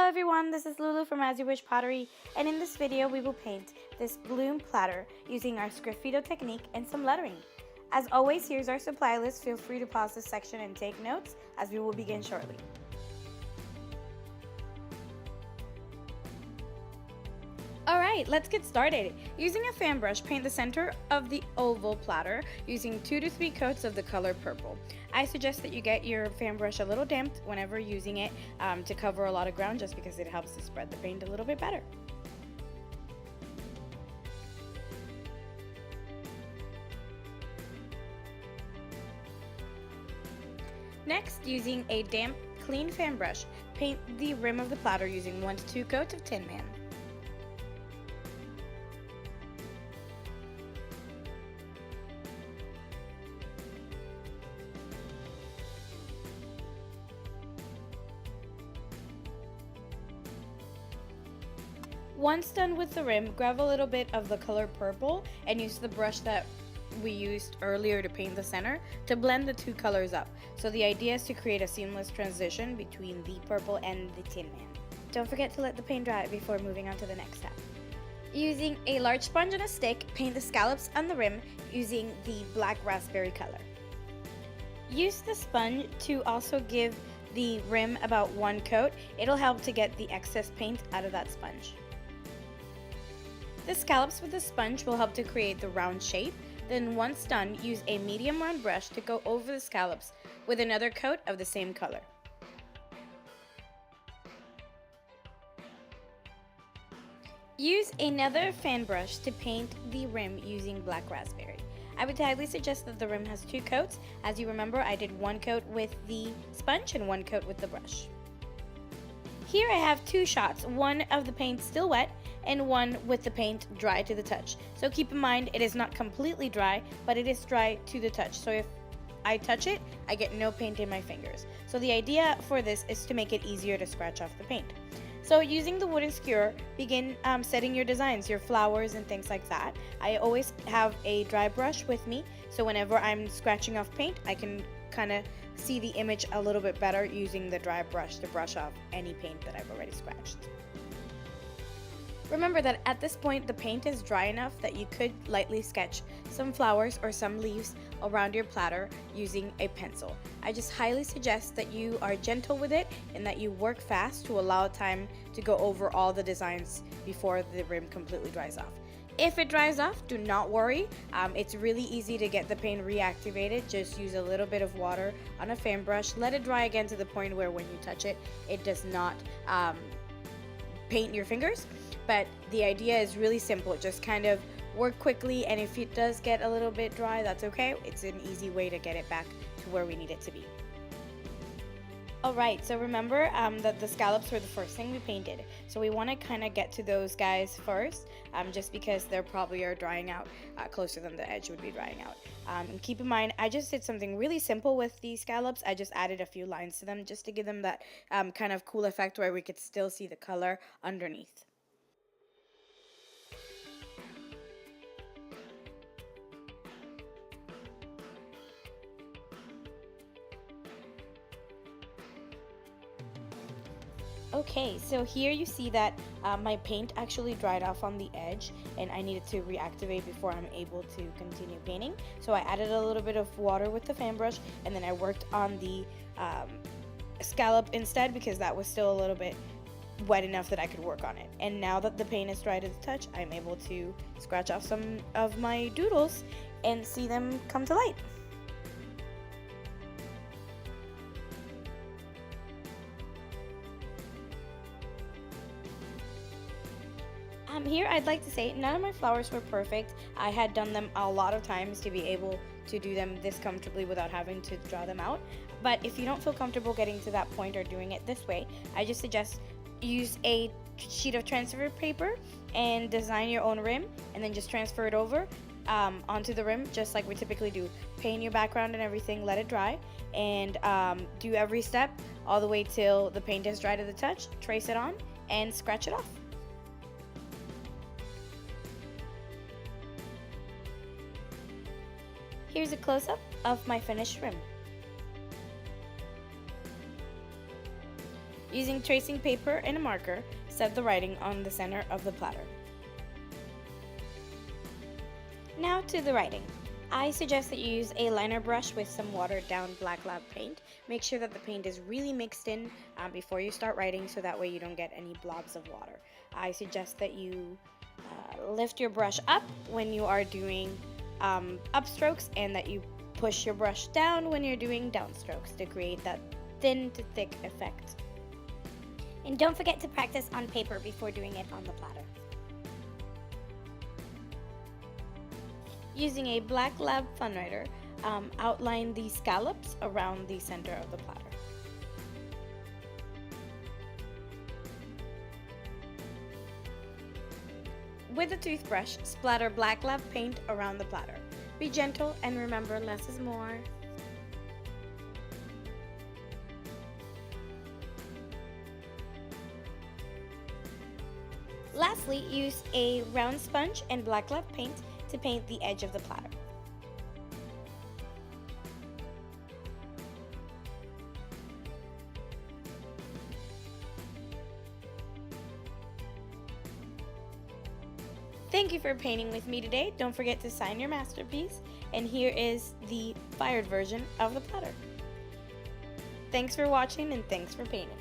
Hello everyone, this is Lulu from As You Wish Pottery, and in this video we will paint this bloom platter using our Sgraffito technique and some lettering. As always, here's our supply list. Feel free to pause this section and take notes as we will begin shortly. Alright, let's get started. Using a fan brush, paint the center of the oval platter using 2 to 3 coats of the color purple. I suggest that you get your fan brush a little damped whenever using it to cover a lot of ground, just because it helps to spread the paint a little bit better. Next, using a damp, clean fan brush, paint the rim of the platter using 1 to 2 coats of Tin Man. Once done with the rim, grab a little bit of the color purple and use the brush that we used earlier to paint the center to blend the two colors up. So the idea is to create a seamless transition between the purple and the Tin Man. Don't forget to let the paint dry before moving on to the next step. Using a large sponge and a stick, paint the scallops on the rim using the black raspberry color. Use the sponge to also give the rim about 1 coat. It'll help to get the excess paint out of that sponge. The scallops with the sponge will help to create the round shape. Then once done, use a medium round brush to go over the scallops with another coat of the same color. Use another fan brush to paint the rim using black raspberry. I would highly suggest that the rim has 2 coats. As you remember, I did 1 coat with the sponge and 1 coat with the brush. Here I have 2 shots, one of the paint still wet and one with the paint dry to the touch. So keep in mind, it is not completely dry, but it is dry to the touch. So if I touch it, I get no paint in my fingers. So the idea for this is to make it easier to scratch off the paint. So using the wooden skewer, begin setting your designs, your flowers and things like that. I always have a dry brush with me, so whenever I'm scratching off paint, I can kind of see the image a little bit better using the dry brush to brush off any paint that I've already scratched. Remember that at this point the paint is dry enough that you could lightly sketch some flowers or some leaves around your platter using a pencil. I just highly suggest that you are gentle with it and that you work fast to allow time to go over all the designs before the rim completely dries off. If it dries off, do not worry. It's really easy to get the paint reactivated. Just use a little bit of water on a fan brush. Let it dry again to the point where when you touch it, it does not paint your fingers. But the idea is really simple. Just kind of work quickly, and if it does get a little bit dry, that's okay. It's an easy way to get it back to where we need it to be. Alright, so remember that the scallops were the first thing we painted. So we want to kind of get to those guys first, just because they probably are drying out closer than the edge would be drying out. And keep in mind, I just did something really simple with these scallops. I just added a few lines to them just to give them that kind of cool effect where we could still see the color underneath. Okay, so here you see that my paint actually dried off on the edge and I needed to reactivate before I'm able to continue painting. So I added a little bit of water with the fan brush, and then I worked on the scallop instead because that was still a little bit wet enough that I could work on it. And now that the paint is dry to the touch, I'm able to scratch off some of my doodles and see them come to light. Here I'd like to say none of my flowers were perfect. I had done them a lot of times to be able to do them this comfortably without having to draw them out. But if you don't feel comfortable getting to that point or doing it this way, I just suggest use a sheet of transfer paper and design your own rim, and then just transfer it over onto the rim just like we typically do. Paint your background and everything, let it dry, and do every step all the way till the paint is dry to the touch. Trace it on and scratch it off. Here's a close-up of my finished rim. Using tracing paper and a marker, set the writing on the center of the platter. Now to the writing. I suggest that you use a liner brush with some watered down black lab paint. Make sure that the paint is really mixed in before you start writing, so that way you don't get any blobs of water. I suggest that you lift your brush up when you are doing upstrokes, and that you push your brush down when you're doing downstrokes to create that thin to thick effect. And don't forget to practice on paper before doing it on the platter. Using a black lab fun writer, outline the scallops around the center of the platter. With a toothbrush, splatter black lab paint around the platter. Be gentle and remember, less is more. Lastly, use a round sponge and black lab paint to paint the edge of the platter. Thank you for painting with me today. Don't forget to sign your masterpiece. And here is the fired version of the platter. Thanks for watching, and thanks for painting.